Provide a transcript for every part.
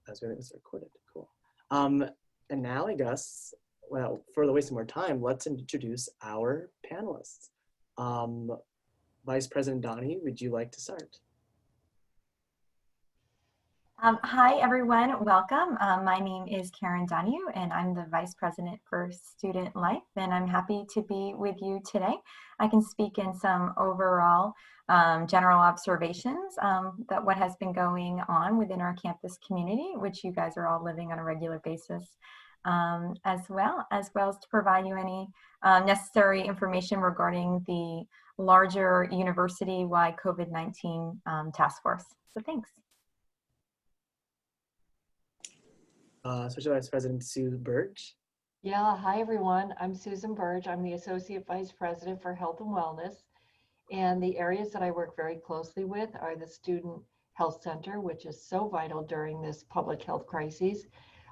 That's really recorded. Cool. And now I guess, well, for the wasting more time, let's introduce our panelists. Vice President Donoghue, would you like to start? Hi, everyone. Welcome. My name is Karen Donoghue, and I'm the Vice President for Student Life, and I'm happy to be with you today. I can speak in some overall general observations that what has been going on within our campus community, which you guys are all living on a regular basis, as well as to provide you any necessary information regarding the larger university-wide COVID-19 task force. So thanks. Special Vice President Sue Birge. Yeah, hi everyone. I'm Susan Birge. I'm the Associate Vice President for Health and Wellness. And the areas that I work very closely with are the Student Health Center, which is so vital during this public health crisis.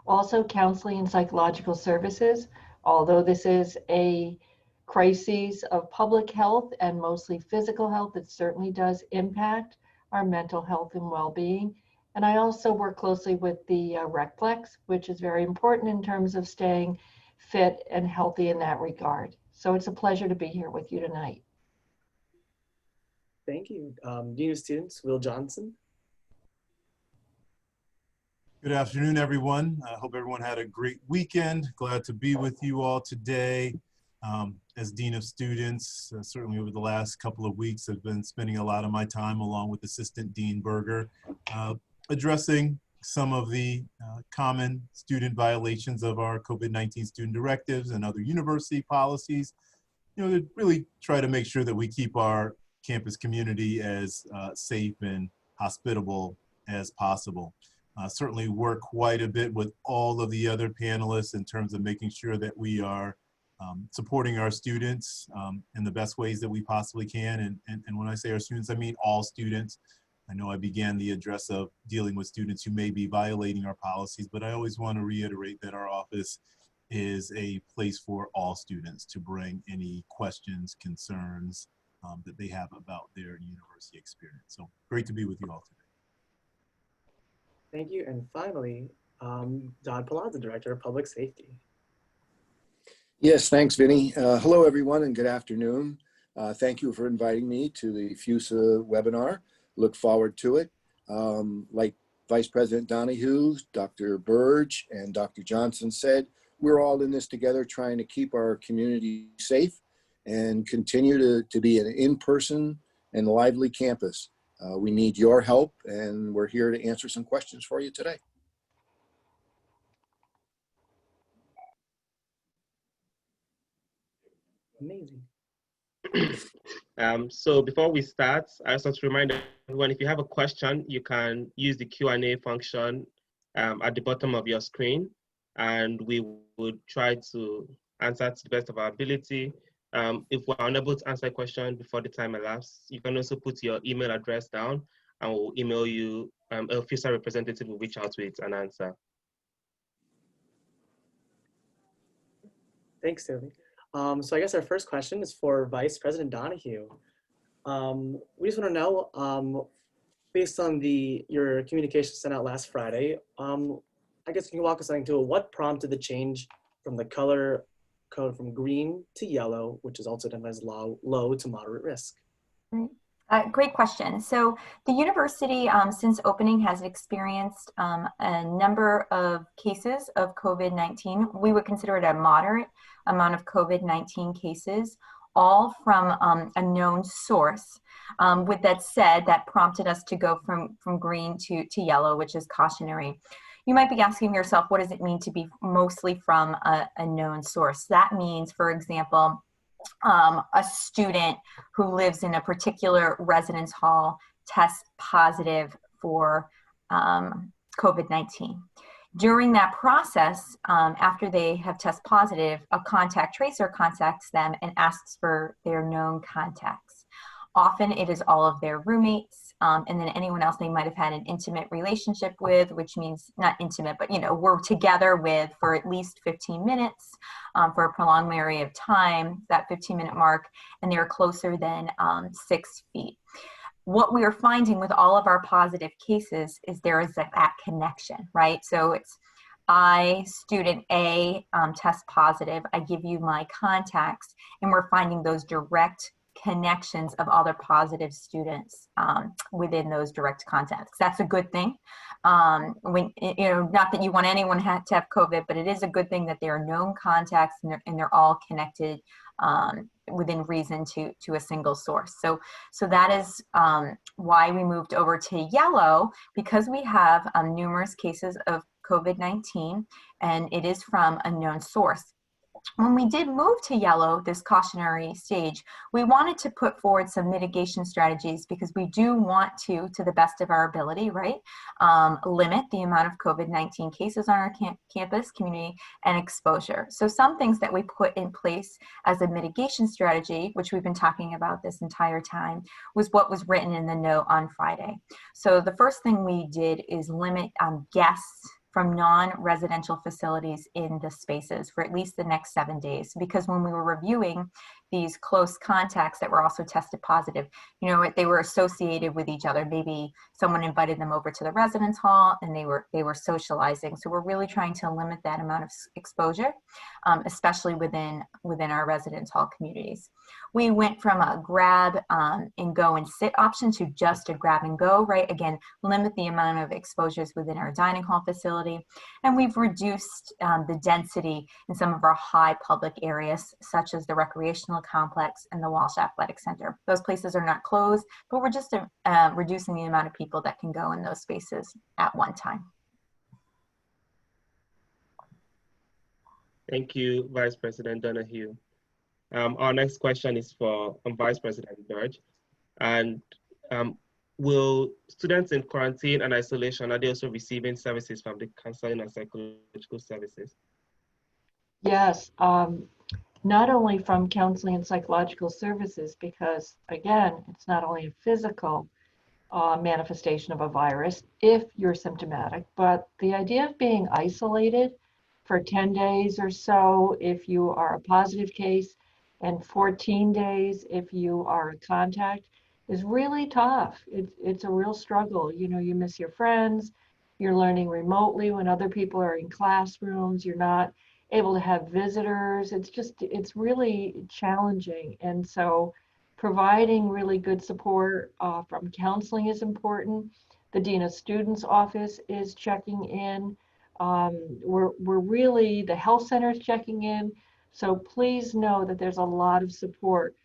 Also counseling and psychological services. Although this is a crisis of public health and mostly physical health, it certainly does impact our mental health and well-being. And I also work closely with the RecPlex, which is very important in terms of staying fit and healthy in that regard. So it's a pleasure to be here with you tonight. Thank you. Dean of Students, Will Johnson. Good afternoon, everyone. I hope everyone had a great weekend. Glad to be with you all today. As Dean of Students, certainly over the last couple of weeks, I've been spending a lot of my time along with Assistant Dean Berger, addressing some of the common student violations of our COVID-19 student directives and other university policies, to really try to make sure that we keep our campus community as safe and hospitable as possible. Certainly work quite a bit with all of the other panelists in terms of making sure that we are supporting our students in the best ways that we possibly can. And when I say our students, I mean all students. I know I began the address of dealing with students who may be violating our policies, but I always want to reiterate that our office is a place for all students to bring any questions, concerns that they have about their university experience. So great to be with you all today. Thank you. And finally, Todd Pelazza, Director of Public Safety. Yes, thanks, Vinny. Hello, everyone, and good afternoon. Thank you for inviting me to the FUSA webinar. Look forward to it. Like Vice President Donoghue, Dr. Birge, and Dr. Johnson said, we're all in this together trying to keep our community safe and continue to be an in-person and lively campus. We need your help, and we're here to answer some questions for you today. Amazing. So before we start, I just want to remind everyone, if you have a question, you can use the Q&A function at the bottom of your screen, and we would try to answer to the best of our ability. If we're unable to answer a question before the time elapses, you can also put your email address down, and we'll email you. A FUSA representative will reach out with an answer. Thanks, Toby. So I guess our first question is for Vice President Donoghue. We just want to know, based on your communication sent out last Friday, I guess you can walk us into what prompted the change from the color code from green to yellow, which is also identified as low to moderate risk. Great question. So the university, since opening, has experienced a number of cases of COVID-19. We would consider it a moderate amount of COVID-19 cases, all from a known source. With that said, that prompted us to go from green to yellow, which is cautionary. You might be asking yourself, what does it mean to be mostly from a known source? That means, for example, a student who lives in a particular residence hall tests positive for COVID-19. During that process, after they have tested positive, a contact tracer contacts them and asks for their known contacts. Often it is all of their roommates, and then anyone else they might have had an intimate relationship with, which means not intimate, but we're together with for at least 15 minutes for a prolonged period of time, that 15-minute mark, and they're closer than 6 feet. what we are finding with all of our positive cases is there is that connection, right? So it's student A, test positive, I give you my contacts, and we're finding those direct connections of other positive students within those direct contacts. That's a good thing. When, not that you want anyone to have COVID, but it is a good thing that there are known contacts and they're all connected within reason to a single source. So that is why we moved over to yellow, because we have numerous cases of COVID-19 and it is from a known source. When we did move to yellow, this cautionary stage, we wanted to put forward some mitigation strategies because we do want to the best of our ability, right, limit the amount of COVID-19 cases on our campus, community, and exposure. So some things that we put in place as a mitigation strategy, which we've been talking about this entire time, was what was written in the note on Friday. So the first thing we did is limit guests from non-residential facilities in the spaces for at least the next 7 days. Because when we were reviewing these close contacts that were also tested positive, they were associated with each other. Maybe someone invited them over to the residence hall and they were socializing. So we're really trying to limit that amount of exposure, especially within our residence hall communities. We went from a grab and go and sit option to just a grab and go, right? Again, limit the amount of exposures within our dining hall facility. And we've reduced the density in some of our high public areas, such as the recreational complex and the Walsh Athletic Center. Those places are not closed, but we're just reducing the amount of people that can go in those spaces at one time. Thank you, Vice President Donoghue. Our next question is for Vice President Birge. And will students in quarantine and isolation, are they also receiving services from the counseling and psychological services? Yes, not only from counseling and psychological services, because again, it's not only a physical manifestation of a virus if you're symptomatic, but the idea of being isolated for 10 days or so if you are a positive case, and 14 days if you are a contact, is really tough. It's a real struggle. You miss your friends, you're learning remotely when other people are in classrooms, you're not able to have visitors. It's really challenging. And so providing really good support from counseling is important. The Dean of Students office is checking in. We're really, the health center is checking in. So please know that there's a lot of support.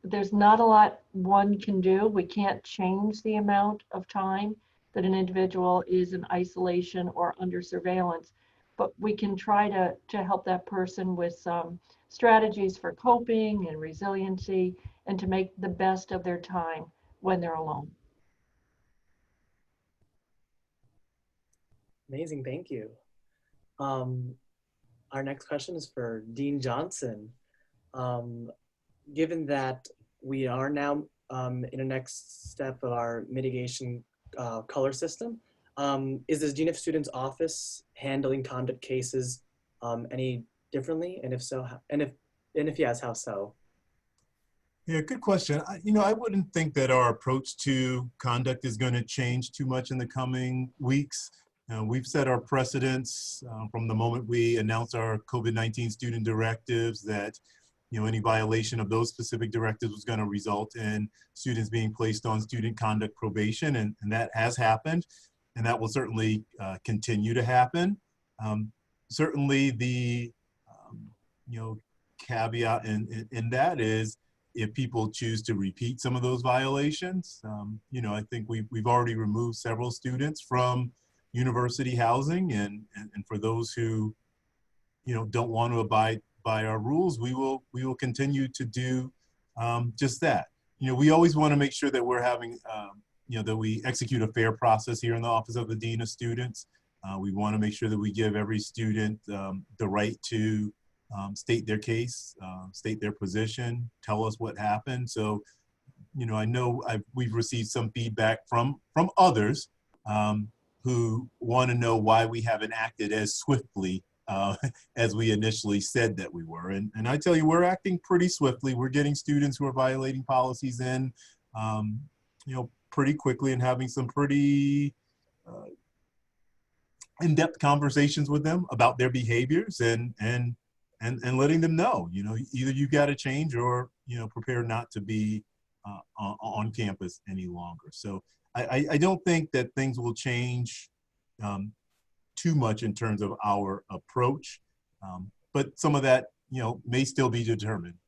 There's not a lot one can do. We can't change the amount of time that an individual is in isolation or under surveillance, but we can try to help that person with some strategies for coping and resiliency and to make the best of their time when they're alone. Amazing, thank you. Our next question is for Dean Johnson. Given that we are now in the next step of our mitigation color system, is the Dean of Students office handling conduct cases any differently? And if so, and if yes, how so? Yeah, good question. I wouldn't think that our approach to conduct is going to change too much in the coming weeks. We've set our precedents from the moment we announced our COVID-19 student directives that any violation of those specific directives was going to result in students being placed on student conduct probation, and that has happened, and that will certainly continue to happen. Certainly the caveat in that is if people choose to repeat some of those violations. I think we've already removed several students from university housing, and for those who don't want to abide by our rules, we will continue to do just that. We always want to make sure that we're having that we execute a fair process here in the Office of the Dean of Students. We want to make sure that we give every student the right to state their case, state their position, tell us what happened. So, I know we've received some feedback from others who want to know why we haven't acted as swiftly as we initially said that we were. And I tell you, we're acting pretty swiftly. We're getting students who are violating policies in. pretty quickly and having some pretty in-depth conversations with them about their behaviors and letting them know, either you got to change or, prepare not to be on campus any longer. So I don't think that things will change too much in terms of our approach, but some of that, may still be determined,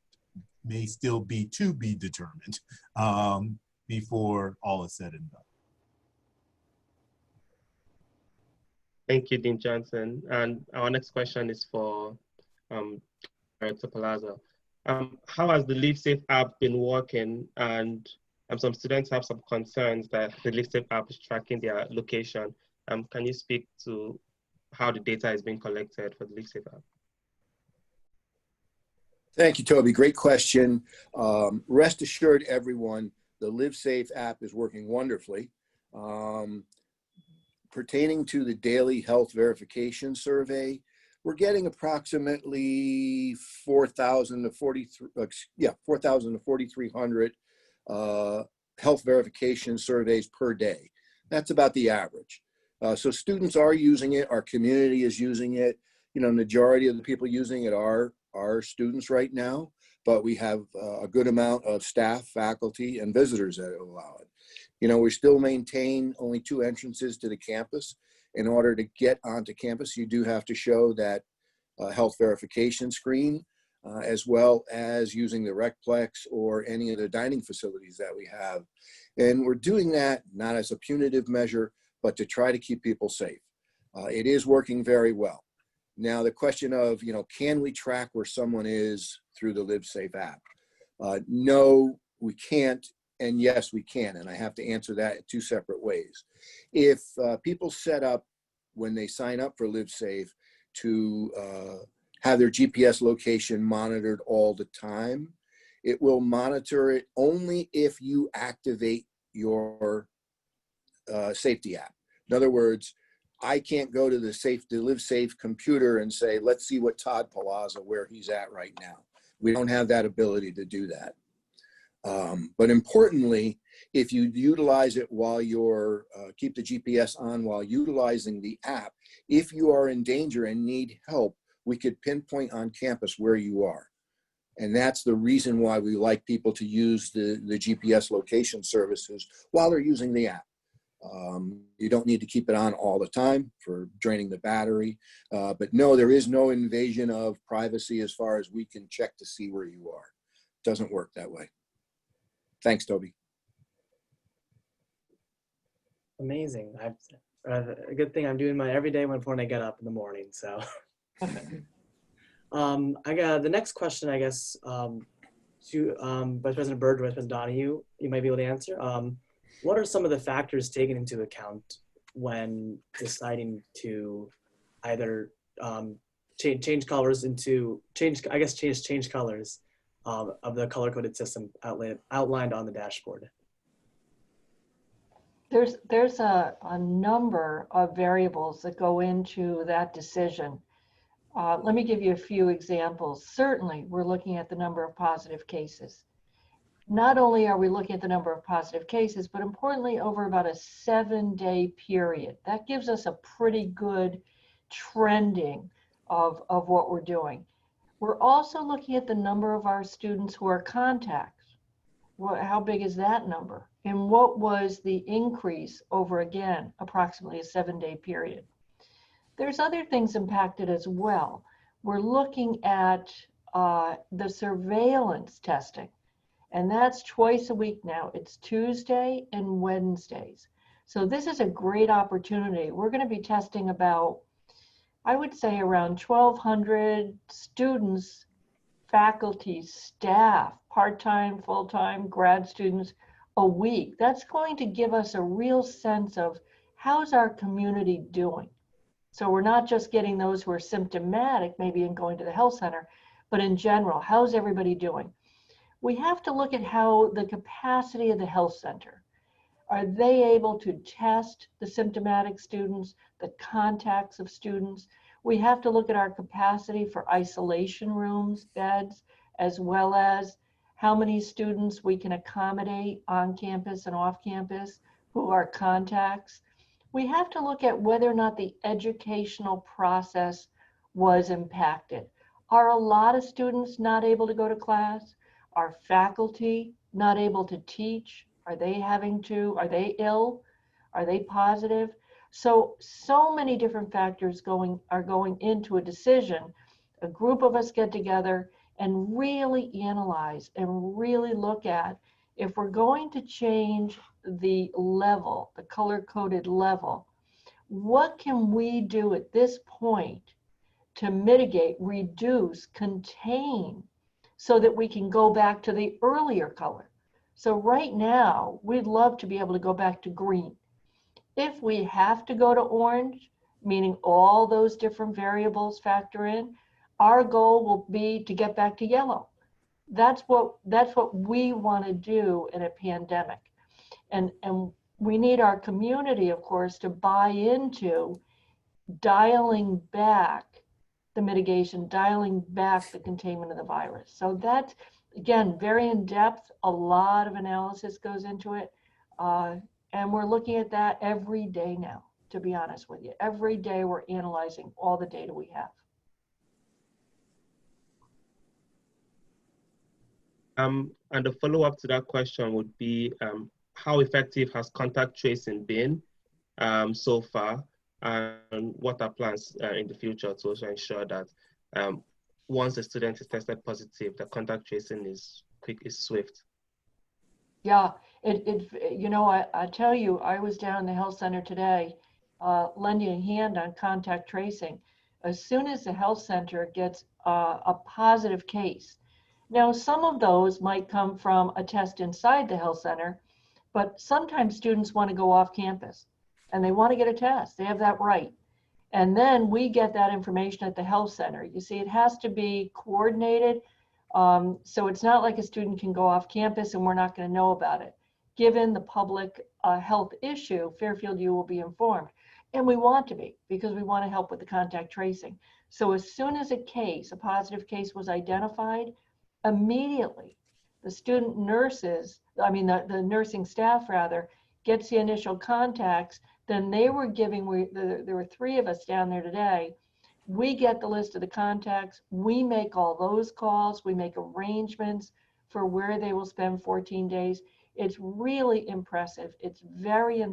to be determined before all is said and done. Thank you, Dean Johnson. And our next question is for Director Pelazza. How has the LiveSafe app been working? And some students have some concerns that the LiveSafe app is tracking their location. Can you speak to how the data is being collected for the LiveSafe app? Thank you, Toby. Great question. Rest assured, everyone, the LiveSafe app is working wonderfully. Pertaining to the daily health verification survey, we're getting approximately 4,000 to 4,300 health verification surveys per day. That's about the average. So students are using it. Our community is using it. Majority of the people using it are students right now, but we have a good amount of staff, faculty, and visitors that allow it. We still maintain only 2 entrances to the campus. In order to get onto campus, you do have to show that health verification screen, as well as using the Recplex or any of the dining facilities that we have. And we're doing that not as a punitive measure, but to try to keep people safe. It is working very well. Now, the question of, can we track where someone is through the LiveSafe app? No, we can't. And yes, we can. And I have to answer that in 2 separate ways. If people set up, when they sign up for LiveSafe, to have their GPS location monitored all the time, it will monitor it only if you activate your safety app. In other words, I can't go to the LiveSafe computer and say, let's see what Todd Pelazza, where he's at right now. We don't have that ability to do that. But importantly, if you utilize it while you're, keep the GPS on while utilizing the app, if you are in danger and need help, we could pinpoint on campus where you are. And that's the reason why we like people to use the GPS location services while they're using the app. You don't need to keep it on all the time for draining the battery. But no, there is no invasion of privacy as far as we can check to see where you are. It doesn't work that way. Thanks, Toby. Amazing. A good thing I'm doing my every day when I get up in the morning. So, I got the next question. I guess to Vice President Birge, Vice President Donoghue, you might be able to answer. What are some of the factors taken into account when deciding to either change colors change colors of the color-coded system outlined on the dashboard? There's a number of variables that go into that decision. Let me give you a few examples. Certainly, we're looking at the number of positive cases. Not only are we looking at the number of positive cases, but importantly, over about a 7-day period. That gives us a pretty good trending of what we're doing. We're also looking at the number of our students who are contacts. How big is that number? And what was the increase over, again, approximately a 7-day period? There's other things impacted as well. We're looking at the surveillance testing, and that's twice a week now. It's Tuesday and Wednesdays. So this is a great opportunity. We're going to be testing about, I would say, around 1,200 students, faculty, staff, part-time, full-time, grad students a week. That's going to give us a real sense of how's our community doing. So we're not just getting those who are symptomatic, maybe in going to the health center, but in general, how's everybody doing? We have to look at how the capacity of the health center. Are they able to test the symptomatic students, the contacts of students? We have to look at our capacity for isolation rooms, beds, as well as how many students we can accommodate on campus and off campus who are contacts. We have to look at whether or not the educational process was impacted. Are a lot of students not able to go to class? Are faculty not able to teach? Are they ill? Are they positive? So many different factors are going into a decision. A group of us get together and really analyze and really look at, if we're going to change the level, the color-coded level, what can we do at this point to mitigate, reduce, contain, so that we can go back to the earlier color? So right now, we'd love to be able to go back to green. If we have to go to orange, meaning all those different variables factor in, our goal will be to get back to yellow. That's what we want to do in a pandemic. And we need our community, of course, to buy into dialing back the mitigation, dialing back the containment of the virus. So that's, again, very in depth. A lot of analysis goes into it. And we're looking at that every day now, to be honest with you. Every day we're analyzing all the data we have. And the follow-up to that question would be, how effective has contact tracing been so far, and what are plans in the future to also ensure that once a student is tested positive, the contact tracing is quick, is swift? Yeah, I tell you, I was down in the health center today, lending a hand on contact tracing. As soon as the health center gets a positive case, now some of those might come from a test inside the health center, but sometimes students want to go off campus and they want to get a test. They have that right. And then we get that information at the health center. You see, it has to be coordinated. So it's not like a student can go off campus and we're not going to know about it. Given the public health issue, Fairfield U will be informed. And we want to be, because we want to help with the contact tracing. So as soon as a positive case was identified, immediately the student nurses, the nursing staff rather, gets the initial contacts. Then they were giving, there were 3 of us down there today. We get the list of the contacts. We make all those calls. We make arrangements for where they will spend 14 days. It's really impressive. It's very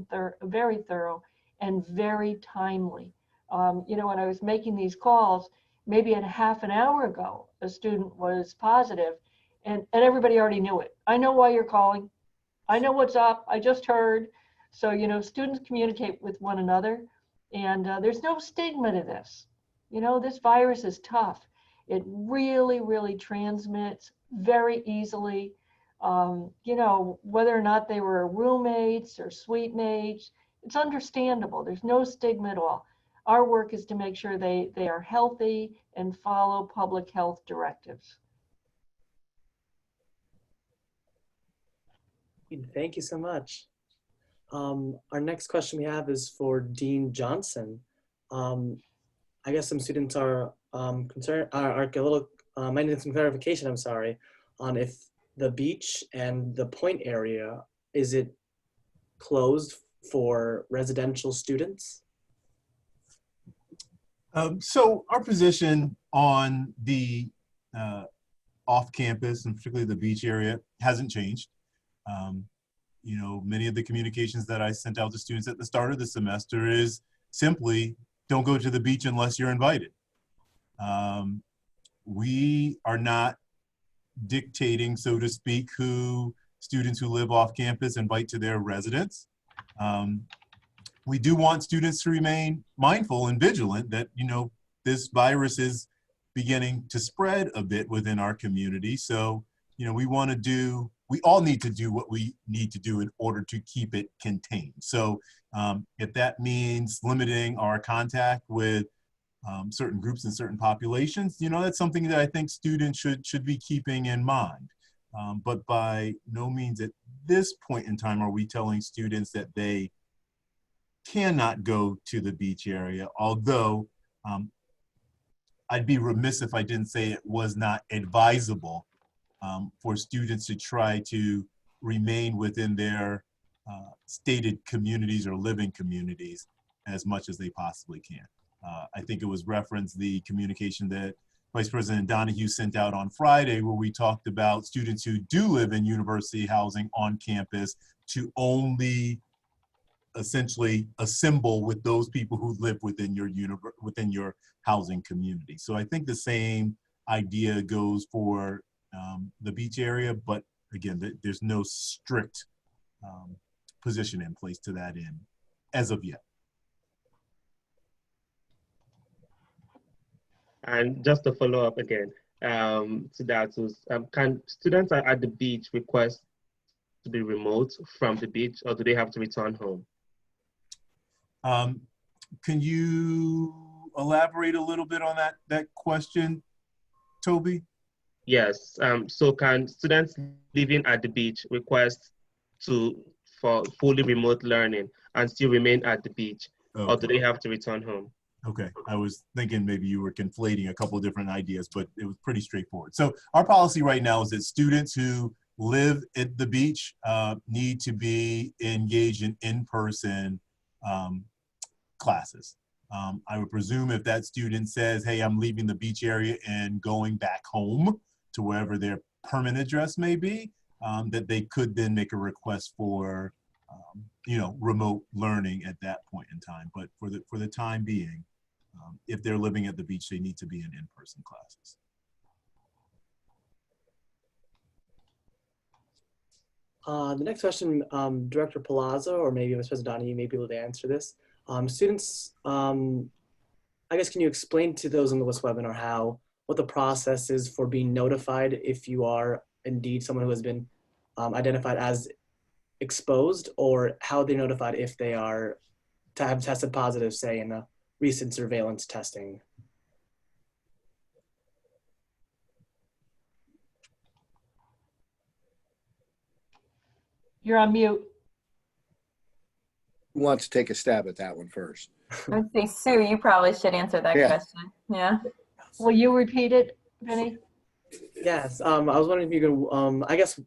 thorough and very timely. When I was making these calls, maybe a half an hour ago, a student was positive, and everybody already knew it. I know why you're calling. I know what's up. I just heard. So, students communicate with one another, and there's no stigma to this. This virus is tough. It really, really transmits very easily. Whether or not they were roommates or suite mates, it's understandable. There's no stigma at all. Our work is to make sure they are healthy and follow public health directives. Thank you so much. Our next question we have is for Dean Johnson. I guess some students are concerned, are a little, might need some clarification, I'm sorry, on if the beach and the point area, is it closed for residential students? So our position on the off-campus, and particularly the beach area, hasn't changed. Many of the communications that I sent out to students at the start of the semester is simply, don't go to the beach unless you're invited. We are not dictating, so to speak, who students who live off campus invite to their residence. We do want students to remain mindful and vigilant that, this virus is beginning to spread a bit within our community. So, we all need to do what we need to do in order to keep it contained. So if that means limiting our contact with certain groups and certain populations, that's something that I think students should be keeping in mind. But by no means at this point in time are we telling students that they cannot go to the beach area, although I'd be remiss if I didn't say it was not advisable for students to try to remain within their stated communities or living communities as much as they possibly can. I think it was referenced the communication that Vice President Donoghue sent out on Friday, where we talked about students who do live in university housing on campus to only essentially assemble with those people who live within your housing community. So I think the same idea goes for the beach area, but again, there's no strict position in place to that end as of yet. And just to follow up again to that, can students at the beach request to be remote from the beach, or do they have to return home? Can you elaborate a little bit on that question, Toby? Yes. So can students living at the beach request for fully remote learning and still remain at the beach, Okay. or do they have to return home? Okay, I was thinking maybe you were conflating a couple of different ideas, but it was pretty straightforward. So our policy right now is that students who live at the beach need to be engaged in in-person classes. I would presume if that student says, hey, I'm leaving the beach area and going back home to wherever their permanent address may be, that they could then make a request for remote learning at that point in time. But for the time being, if they're living at the beach, they need to be in in-person classes. The next question, Director Pelazza, or maybe Vice President Donoghue, you may be able to answer this. Students, I guess, can you explain to those on this webinar what the process is for being notified if you are indeed someone who has been identified as exposed, or how they're notified if they are to have tested positive, say, in a recent surveillance testing? You're on mute. Who wants to take a stab at that one first? I would say, Sue, you probably should answer that question. Yeah. Will you repeat it, Vinny? Yes, I was wondering if you could, I guess,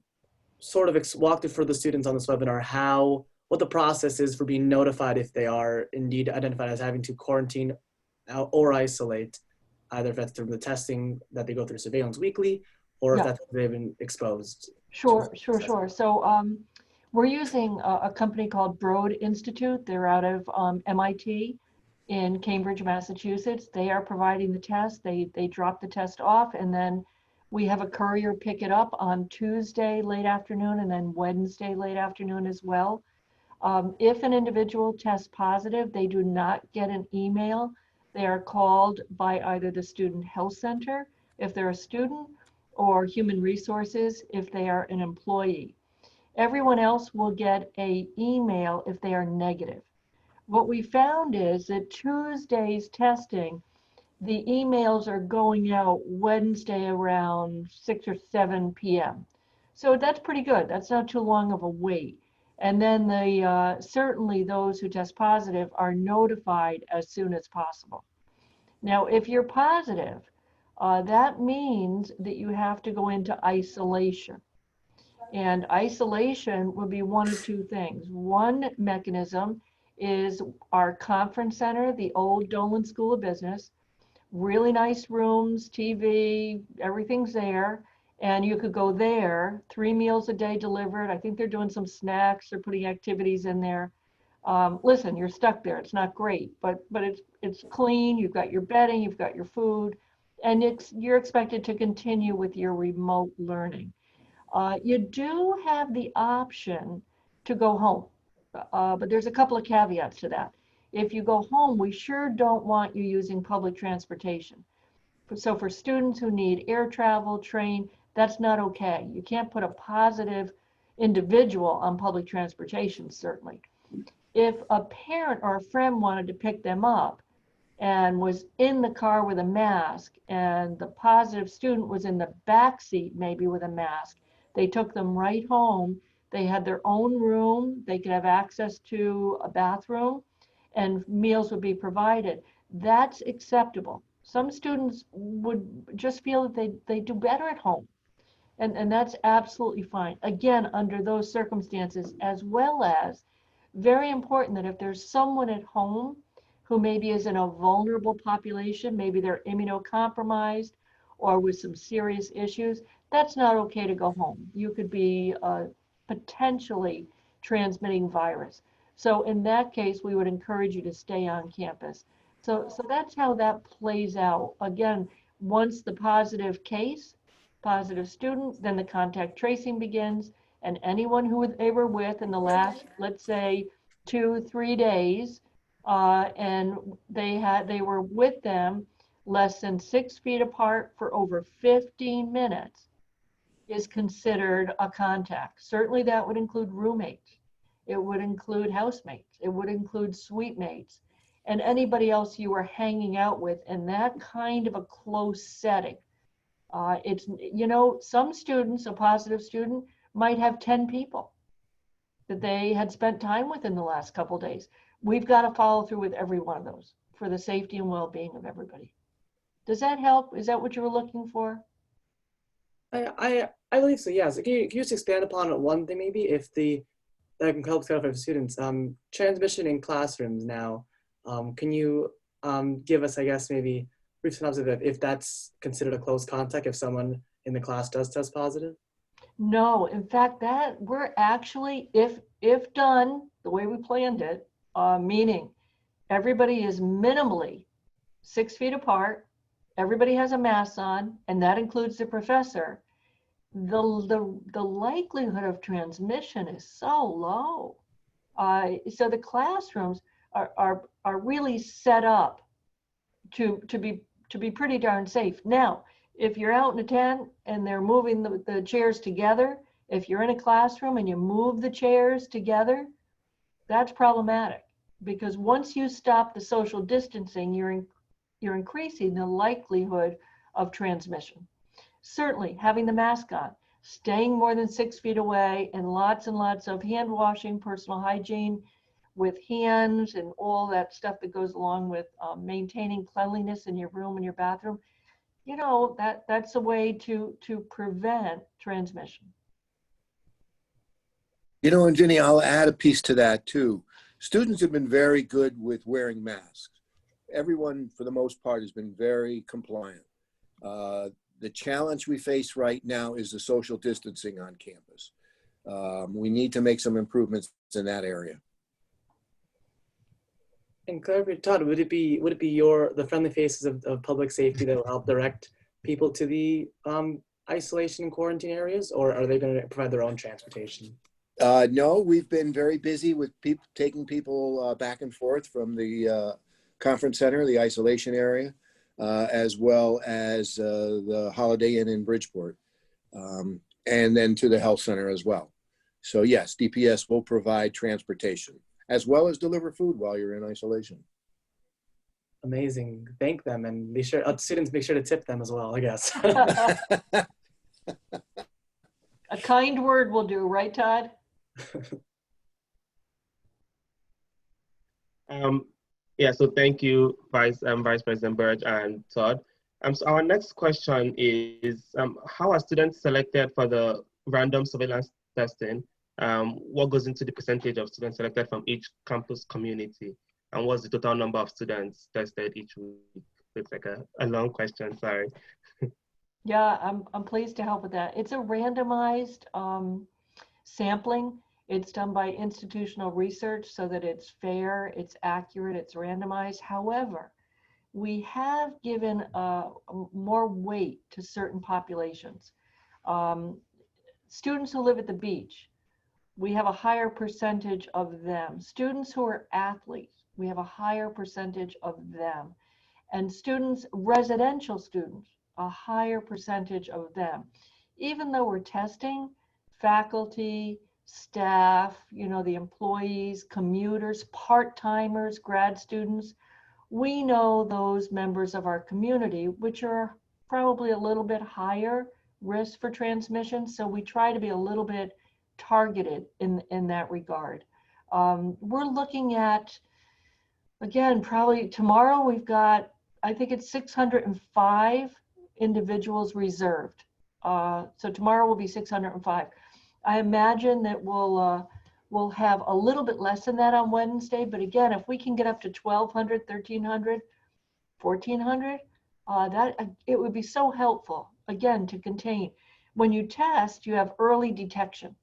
sort of walk through for the students on this webinar what the process is for being notified if they are indeed identified as having to quarantine or isolate, either if that's through the testing that they go through surveillance weekly, or if that's they've been exposed. Sure. So we're using a company called Broad Institute. They're out of MIT in Cambridge, Massachusetts. They are providing the test. They drop the test off, and then we have a courier pick it up on Tuesday late afternoon and then Wednesday late afternoon as well. If an individual tests positive, they do not get an email. They are called by either the Student Health Center, if they're a student, or Human Resources, if they are an employee. Everyone else will get an email if they are negative. What we found is that Tuesday's testing, the emails are going out Wednesday around 6 or 7 p.m. So that's pretty good. That's not too long of a wait. And then certainly those who test positive are notified as soon as possible. Now, if you're positive, that means that you have to go into isolation. And isolation would be one of two things. One mechanism is our conference center, the old Dolan School of Business. Really nice rooms, TV, everything's there. And you could go there, 3 meals a day delivered. I think they're doing some snacks, they're putting activities in there. Listen, you're stuck there, it's not great, but it's clean, you've got your bedding, you've got your food, and you're expected to continue with your remote learning. You do have the option to go home, but there's a couple of caveats to that. If you go home, we sure don't want you using public transportation. So for students who need air travel, train, that's not okay. You can't put a positive individual on public transportation, certainly. If a parent or a friend wanted to pick them up and was in the car with a mask, and the positive student was in the back seat maybe with a mask, they took them right home. They had their own room. They could have access to a bathroom, and meals would be provided. That's acceptable. Some students would just feel that they do better at home. And that's absolutely fine. Again, under those circumstances, as well as very important that if there's someone at home who maybe is in a vulnerable population, maybe they're immunocompromised or with some serious issues, that's not okay to go home. You could be potentially transmitting virus. So in that case, we would encourage you to stay on campus. So that's how that plays out. Again, once the positive case, positive student, then the contact tracing begins, and anyone who they were with in the last, let's say, 2-3 days, and they were with them less than 6 feet apart for over 15 minutes is considered a contact. Certainly that would include roommates. It would include housemates. It would include suite mates and anybody else you were hanging out with in that kind of a close setting. It's, you know, some students, a positive student, might have 10 people that they had spent time with in the last couple of days. We've got to follow through with every one of those for the safety and well-being of everybody. Does that help? Is that what you were looking for? I believe so, yes. Can you just expand upon one thing maybe, if that can help clarify for students? Transmission in classrooms now, can you give us, I guess, maybe brief synopsis of if that's considered a close contact if someone in the class does test positive? No, in fact, that we're actually, if done the way we planned it, meaning everybody is minimally 6 feet apart, everybody has a mask on, and that includes the professor, the likelihood of transmission is so low. So the classrooms are really set up to be pretty darn safe. Now, if you're out in a tent and they're moving the chairs together, if you're in a classroom and you move the chairs together, that's problematic, because once you stop the social distancing, you're increasing the likelihood of transmission. Certainly having the mask on, staying more than 6 feet away, and lots of hand washing, personal hygiene with hands and all that stuff that goes along with maintaining cleanliness in your room and your bathroom. You know, that's a way to prevent transmission. You know, and Ginny, I'll add a piece to that too. Students have been very good with wearing masks. Everyone, for the most part, has been very compliant. The challenge we face right now is the social distancing on campus. We need to make some improvements in that area. And clarify, Todd, would it be the friendly faces of public safety that will help direct people to the isolation and quarantine areas, or are they going to provide their own transportation? No, we've been very busy with taking people back and forth from the conference center, the isolation area, as well as the Holiday Inn in Bridgeport, and then to the health center as well. So yes, DPS will provide transportation as well as deliver food while you're in isolation. Amazing. Thank them, and be sure students make sure to tip them as well, I guess. A kind word will do, right, Todd? Yeah, so thank you, Vice President Birge and Todd. So our next question is, how are students selected for the random surveillance testing? What goes into the percentage of students selected from each campus community? And what's the total number of students tested each week? It's like a long question, sorry. Yeah, I'm pleased to help with that. It's a randomized sampling. It's done by institutional research so that it's fair, it's accurate, it's randomized. However, we have given more weight to certain populations. Students who live at the beach, we have a higher percentage of them. Students who are athletes, we have a higher percentage of them. And students, residential students, a higher percentage of them. Even though we're testing, faculty, staff, you know, the employees, commuters, part-timers, grad students, we know those members of our community, which are probably a little bit higher risk for transmission. So we try to be a little bit targeted in that regard. We're looking at, again, probably tomorrow we've got, I think it's 605 individuals reserved So tomorrow will be 605. I imagine that we'll have a little bit less than that on Wednesday. But again, if we can get up to 1,200, 1,300, 1,400, it would be so helpful, again, to contain. When you test, you have early detection.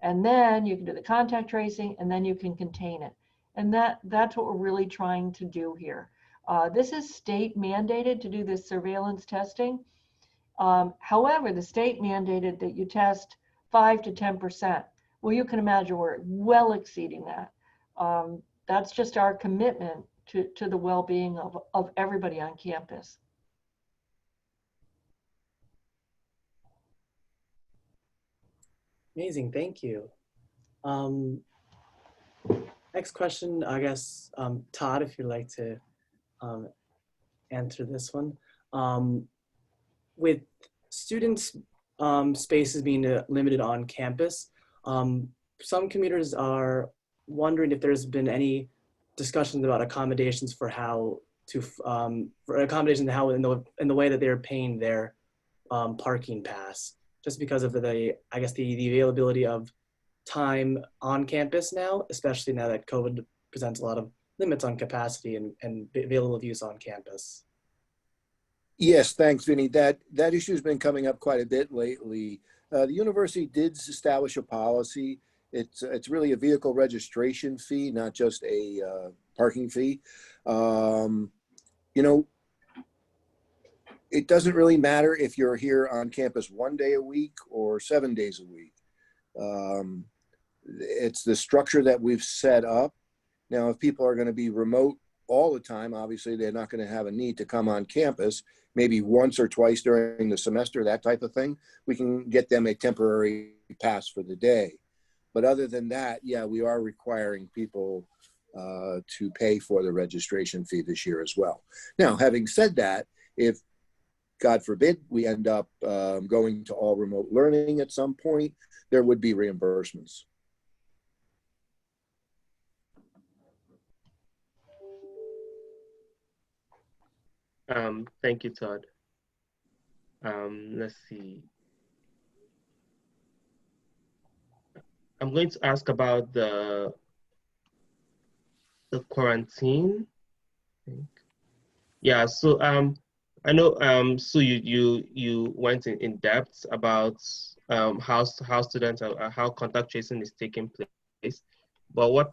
And then you can do the contact tracing, and then you can contain it. And that's what we're really trying to do here. This is state mandated to do this surveillance testing. However, the state mandated that you test 5 to 10%. Well, you can imagine we're well exceeding that. That's just our commitment to the well-being of everybody on campus. Amazing, thank you. Next question, I guess, Todd, if you'd like to answer this one. With students' spaces being limited on campus, some commuters are wondering if there's been any discussions about accommodations for how to, for accommodations how in the way that they're paying their parking pass, just because of the, I guess, the availability of time on campus now, especially now that COVID presents a lot of limits on capacity and available use on campus. Yes, thanks, Vinny. That issue has been coming up quite a bit lately. The university did establish a policy. It's really a vehicle registration fee, not just a parking fee. You know, it doesn't really matter if you're here on campus 1 day a week or 7 days a week. It's the structure that we've set up. Now, if people are going to be remote all the time, obviously they're not going to have a need to come on campus, maybe once or twice during the semester, that type of thing. We can get them a temporary pass for the day. But other than that, yeah, we are requiring people to pay for the registration fee this year as well. Now, having said that, if God forbid we end up going to all remote learning at some point, there would be reimbursements. Thank you, Todd. Let's see. I'm going to ask about the quarantine. I think. Yeah. So I know Sue, you went in depth about how students how contact tracing is taking place, but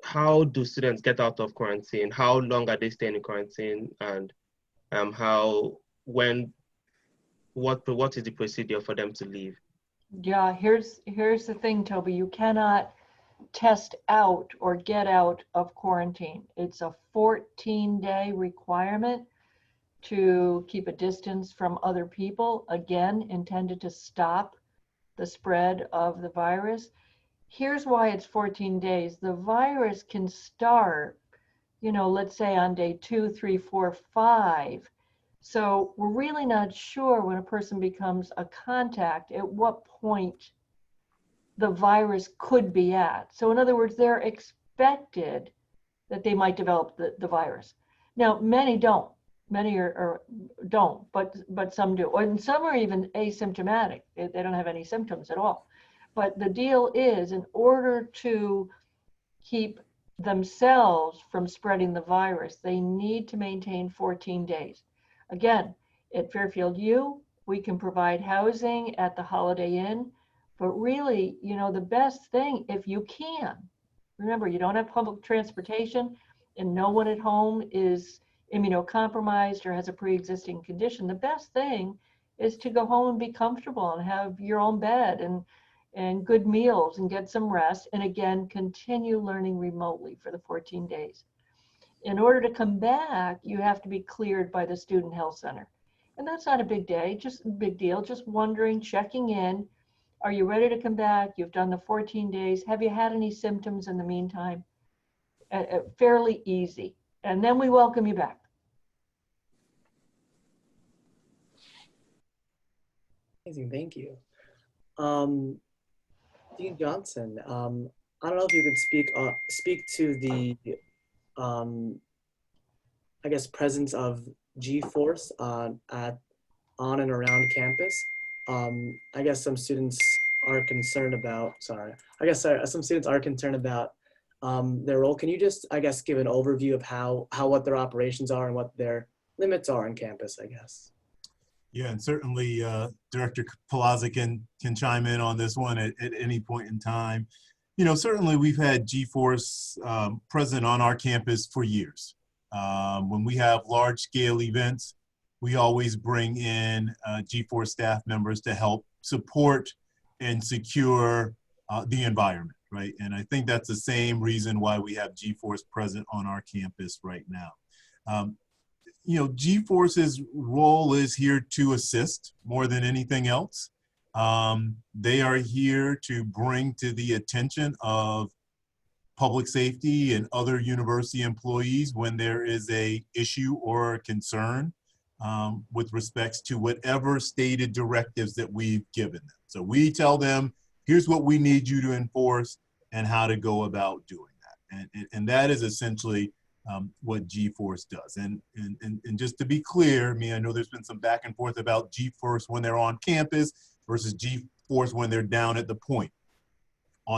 how do students get out of quarantine? How long are they staying in quarantine, and what is the procedure for them to leave? Yeah, here's the thing, Toby. You cannot test out or get out of quarantine. It's a 14-day requirement to keep a distance from other people, again, intended to stop the spread of the virus. Here's why it's 14 days. The virus can start, you know, let's say on day 2, 3, 4, 5. So we're really not sure when a person becomes a contact at what point the virus could be at. So in other words, they're expected that they might develop the virus. Now, many don't. Many don't, but some do. And some are even asymptomatic. They don't have any symptoms at all. But the deal is, in order to keep themselves from spreading the virus, they need to maintain 14 days. Again, at Fairfield U, we can provide housing at the Holiday Inn, but really, you know, the best thing, if you can, remember, you don't have public transportation and no one at home is immunocompromised or has a pre-existing condition, the best thing is to go home and be comfortable and have your own bed and good meals and get some rest. And again, continue learning remotely for the 14 days. In order to come back, you have to be cleared by the Student Health Center. And that's not a big deal, just wondering, checking in. Are you ready to come back? You've done the 14 days. Have you had any symptoms in the meantime? Fairly easy. And then we welcome you back. Amazing, thank you. Dean Johnson, I don't know if you could speak to the, I guess, presence of G-Force on and around campus. I guess some students are concerned about, some students are concerned about their role. Can you just, I guess, give an overview of what their operations are and what their limits are on campus, I guess? Yeah, and certainly Director Pelazza can chime in on this one at any point in time. You know, certainly we've had G-Force present on our campus for years. When we have large-scale events, we always bring in G-Force staff members to help support and secure the environment, right? And I think that's the same reason why we have G-Force present on our campus right now. You know, G-Force's role is here to assist more than anything else. They are here to bring to the attention of public safety and other university employees when there is a issue or a concern with respects to whatever stated directives that we've given them. So we tell them, here's what we need you to enforce and how to go about doing that. And that is essentially what G-Force does. And just to be clear, I know there's been some back and forth about G-Force when they're on campus versus G-Force when they're down at the point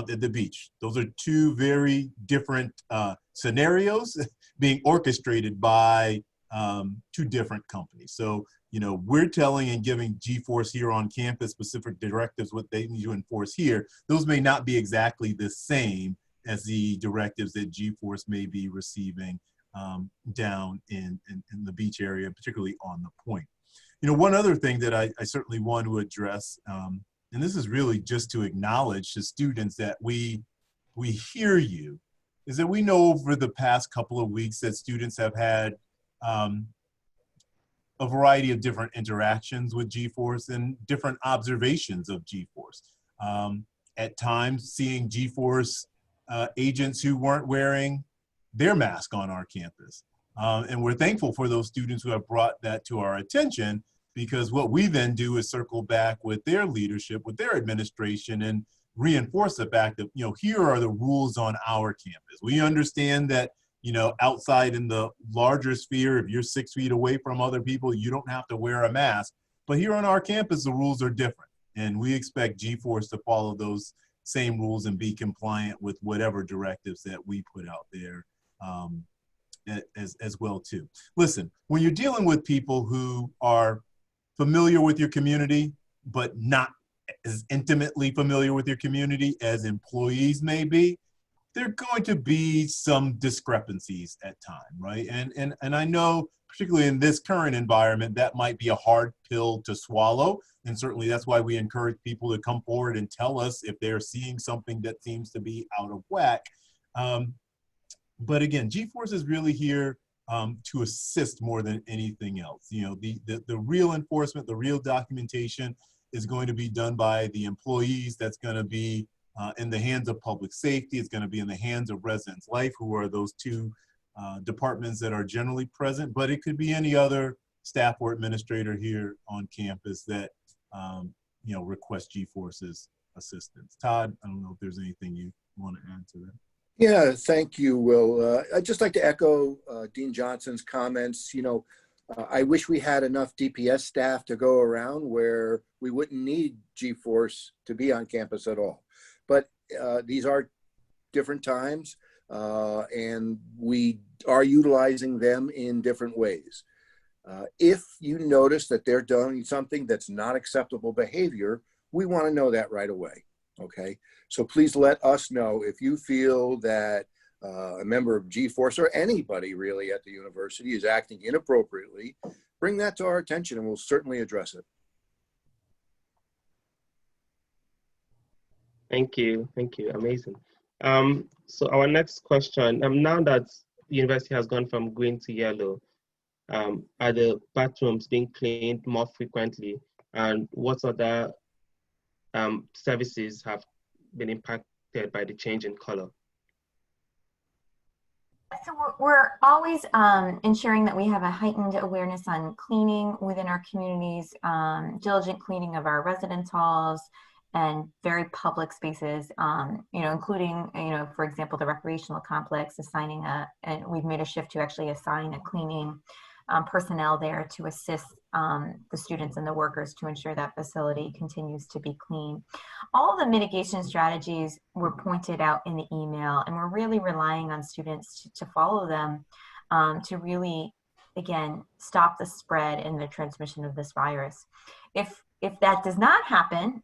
at the beach. Those are two very different scenarios being orchestrated by two different companies. So, you know, we're telling and giving G-Force here on campus specific directives, what they need to enforce here. Those may not be exactly the same as the directives that G-Force may be receiving down in the beach area, particularly on the point. You know, one other thing that I certainly want to address, and this is really just to acknowledge to students that we hear you, is that we know over the past couple of weeks that students have had a variety of different interactions with G-Force and different observations of G-Force. At times, seeing G-Force agents who weren't wearing their mask on our campus. And we're thankful for those students who have brought that to our attention, because what we then do is circle back with their leadership, with their administration, and reinforce the fact that, you know, here are the rules on our campus. We understand that, you know, outside in the larger sphere, if you're 6 feet away from other people, you don't have to wear a mask. But here on our campus, the rules are different. And we expect G-Force to follow those same rules and be compliant with whatever directives that we put out there as well too. Listen, when you're dealing with people who are familiar with your community, but not as intimately familiar with your community as employees may be, there are going to be some discrepancies at time, right? And I know, particularly in this current environment, that might be a hard pill to swallow. And certainly that's why we encourage people to come forward and tell us if they're seeing something that seems to be out of whack. But again, G-Force is really here to assist more than anything else. You know, the real enforcement, the real documentation is going to be done by the employees. That's going to be in the hands of public safety. It's going to be in the hands of residence life, who are those two departments that are generally present, but it could be any other staff or administrator here on campus that, you know, request G-Force's assistance. Todd, I don't know if there's anything you want to add to that. Yeah, thank you, Will. I'd just like to echo Dean Johnson's comments. You know, I wish we had enough DPS staff to go around where we wouldn't need G-Force to be on campus at all. But these are different times, and we are utilizing them in different ways. If you notice that they're doing something that's not acceptable behavior, we want to know that right away, okay? So please let us know if you feel that a member of G-Force or anybody really at the university is acting inappropriately. Bring that to our attention and we'll certainly address it. Thank you. Thank you. Amazing. So our next question, now that the university has gone from green to yellow, are the bathrooms being cleaned more frequently? And what other services have been impacted by the change in color? So we're always ensuring that we have a heightened awareness on cleaning within our communities, diligent cleaning of our residence halls and very public spaces, you know, including, you know, for example, the recreational complex, assigning and we've made a shift to actually assign a cleaning personnel there to assist the students and the workers to ensure that facility continues to be clean. All the mitigation strategies were pointed out in the email, and we're really relying on students to follow them to really, again, stop the spread and the transmission of this virus. If that does not happen,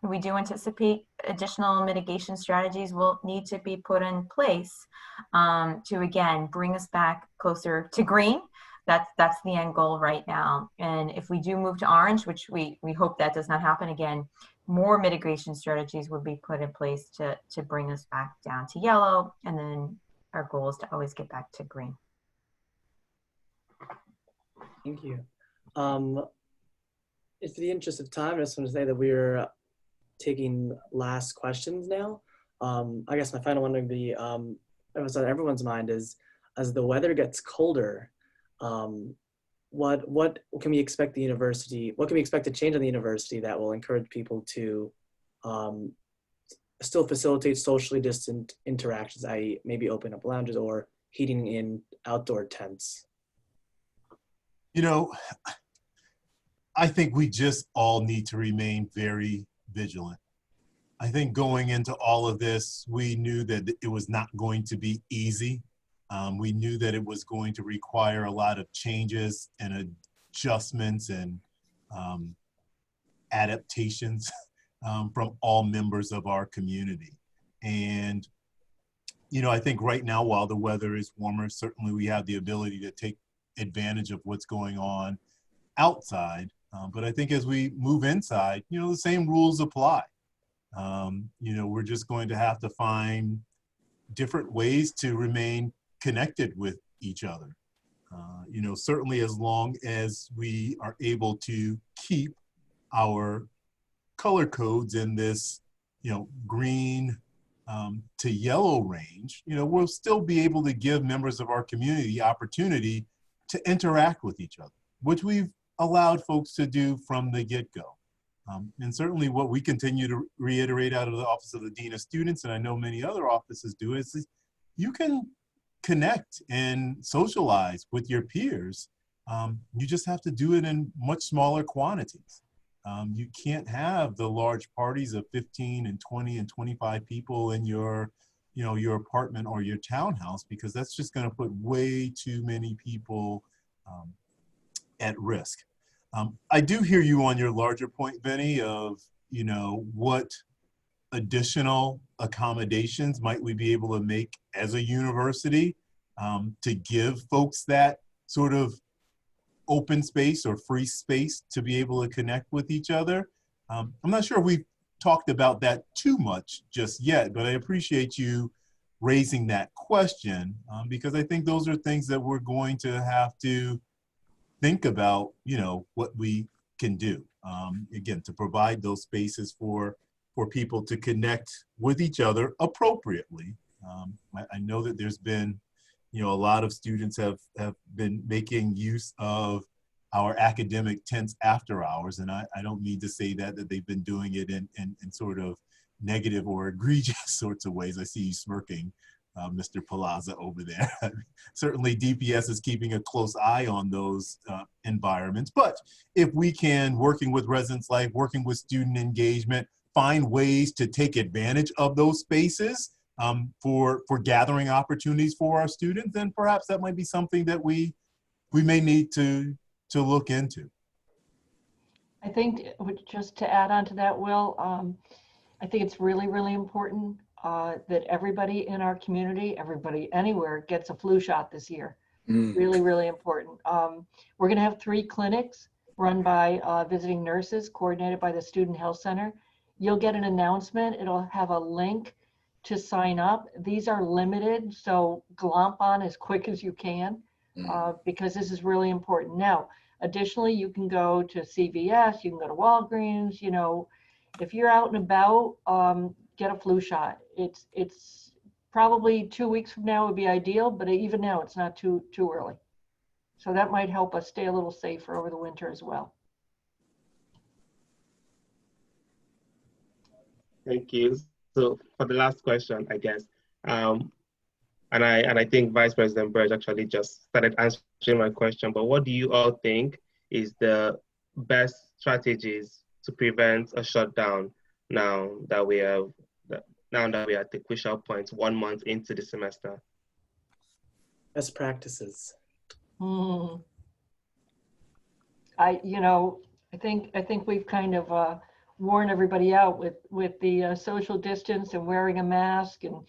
we do anticipate additional mitigation strategies will need to be put in place to, again, bring us back closer to green. That's the end goal right now. And if we do move to orange, which we hope that does not happen again, more mitigation strategies would be put in place to bring us back down to yellow. And then our goal is to always get back to green. Thank you. In the interest of time, I just want to say that we're taking last questions now. I guess my final one would be, what's on everyone's mind is, as the weather gets colder, what can we expect the university, what can we expect to change in the university that will encourage people to still facilitate socially distant interactions, i.e. maybe open up lounges or heating in outdoor tents? You know, I think we just all need to remain very vigilant. I think going into all of this, we knew that it was not going to be easy. We knew that it was going to require a lot of changes and adjustments and adaptations from all members of our community. And, you know, I think right now, while the weather is warmer, certainly we have the ability to take advantage of what's going on outside. But I think as we move inside, you know, the same rules apply. You know, we're just going to have to find different ways to remain connected with each other. You know, certainly as long as we are able to keep our color codes in this, you know, green to yellow range, you know, we'll still be able to give members of our community the opportunity to interact with each other, which we've allowed folks to do from the get-go. And certainly what we continue to reiterate out of the Office of the Dean of Students, and I know many other offices do, is you can connect and socialize with your peers. You just have to do it in much smaller quantities. You can't have the large parties of 15 and 20 and 25 people in your, you know, your apartment or your townhouse, because that's just going to put way too many people at risk. I do hear you on your larger point, Vinny, of, you know, what additional accommodations might we be able to make as a university to give folks that sort of open space or free space to be able to connect with each other. I'm not sure we've talked about that too much just yet, but I appreciate you raising that question because I think those are things that we're going to have to think about, you know, what we can do. Again, to provide those spaces for people to connect with each other appropriately. I know that there's been, you know, a lot of students have been making use of our academic tents after hours, and I don't mean to say that they've been doing it in sort of negative or egregious sorts of ways. I see you smirking, Mr. Pelazza over there. Certainly DPS is keeping a close eye on those environments, but if we can, working with Residence Life, working with student engagement, find ways to take advantage of those spaces for gathering opportunities for our students, then perhaps that might be something that we may need to look into. I think just to add on to that, Will, I think it's really, really important that everybody in our community, everybody anywhere gets a flu shot this year. Really, really important. We're going to have 3 clinics run by visiting nurses, coordinated by the Student Health Center. You'll get an announcement. It'll have a link to sign up. These are limited, so glomp on as quick as you can because this is really important. Now, additionally, you can go to CVS, you can go to Walgreens, you know, if you're out and about, get a flu shot. It's probably 2 weeks from now would be ideal, but even now it's not too early. So that might help us stay a little safer over the winter as well. Thank you. So for the last question, I guess, And I think Vice President Birge actually just started answering my question, but what do you all think is the best strategies to prevent a shutdown now that we are at the crucial point 1 month into the semester? Best practices. I think we've kind of worn everybody out with the social distance and wearing a mask and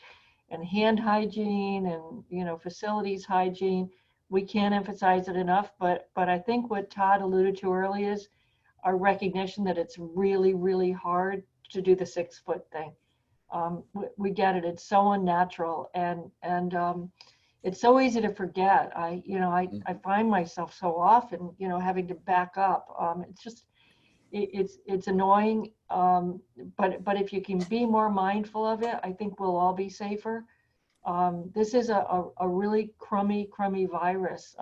hand hygiene and facilities hygiene. We can't emphasize it enough, but I think what Todd alluded to earlier is our recognition that it's really, really hard to do the 6-foot thing. We get it. It's so unnatural, and it's so easy to forget. I find myself so often, having to back up. It's annoying, but if you can be more mindful of it, I think we'll all be safer. This is a really crummy virus.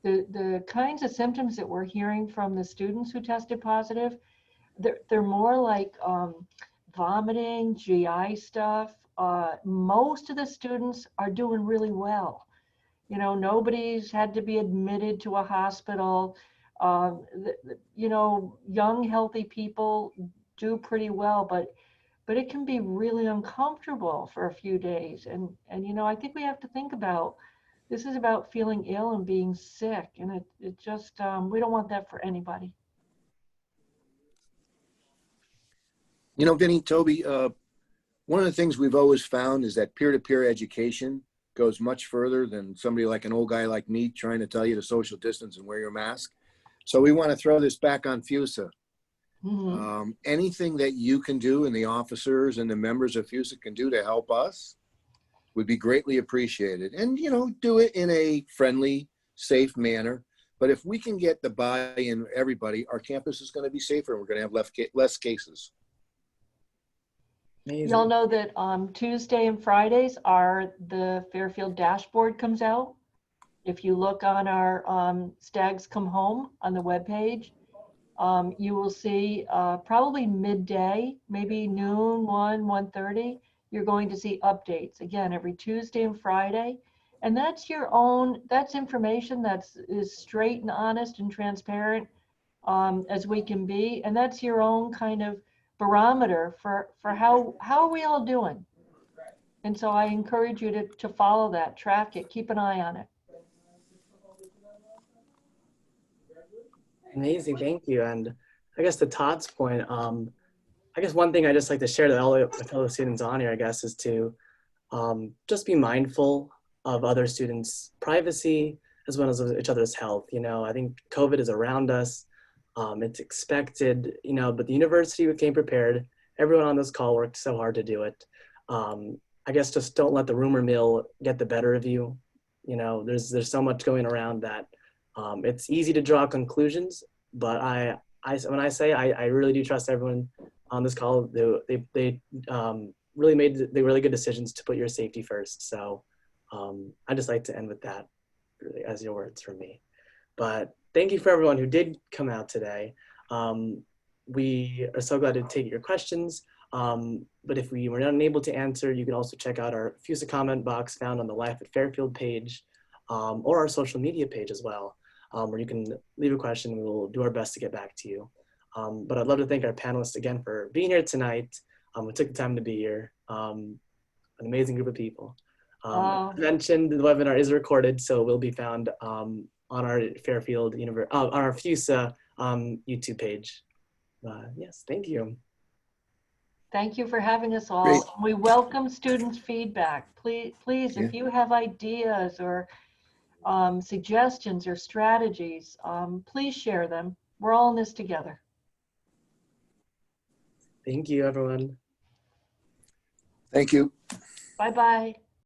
The kinds of symptoms that we're hearing from the students who tested positive, they're more like vomiting, GI stuff. Most of the students are doing really well. Nobody's had to be admitted to a hospital. Young, healthy people do pretty well, but it can be really uncomfortable for a few days. And I think we have to think about, this is about feeling ill and being sick. And it just, we don't want that for anybody. Vinny, Toby, one of the things we've always found is that peer-to-peer education goes much further than somebody like an old guy like me trying to tell you to social distance and wear your mask. So we want to throw this back on FUSA. Mm-hmm. Anything that you can do and the officers and the members of FUSA can do to help us would be greatly appreciated. And, do it in a friendly, safe manner. But if we can get the buy-in of everybody, our campus is going to be safer and we're going to have less cases. Amazing. Y'all know that Tuesday and Fridays the Fairfield dashboard comes out. If you look on our Stags Come Home on the webpage, you will see probably midday, maybe noon, 1:30, you're going to see updates again every Tuesday and Friday. And that's that's information is straight and honest and transparent as we can be. And that's your own kind of barometer for how are we all doing. And so I encourage you to follow that, track it, keep an eye on it. Amazing, thank you. And I guess to Todd's point, I guess one thing I just like to share to all the fellow students on here, I guess, is to just be mindful of other students' privacy as well as each other's health. I think COVID is around us. It's expected, but the university came prepared. Everyone on this call worked so hard to do it. I guess just don't let the rumor mill get the better of you. There's so much going around that it's easy to draw conclusions, but when I say I really do trust everyone on this call. They really made the really good decisions to put your safety first. So I just like to end with that, really, as your words from me. But thank you for everyone who did come out today. We are so glad to take your questions. But if we were unable to answer, you can also check out our FUSA comment box found on the Life at Fairfield page, or our social media page as well, where you can leave a question. We will do our best to get back to you. But I'd love to thank our panelists again for being here tonight. We took the time to be here. An amazing group of people. As mentioned, the webinar is recorded, so it will be found on our Fairfield on our FUSA YouTube page. Yes, thank you. Thank you for having us all. Great. We welcome students' feedback. Please, if you have ideas or suggestions or strategies, please share them. We're all in this together. Thank you, everyone. Thank you. Bye-bye.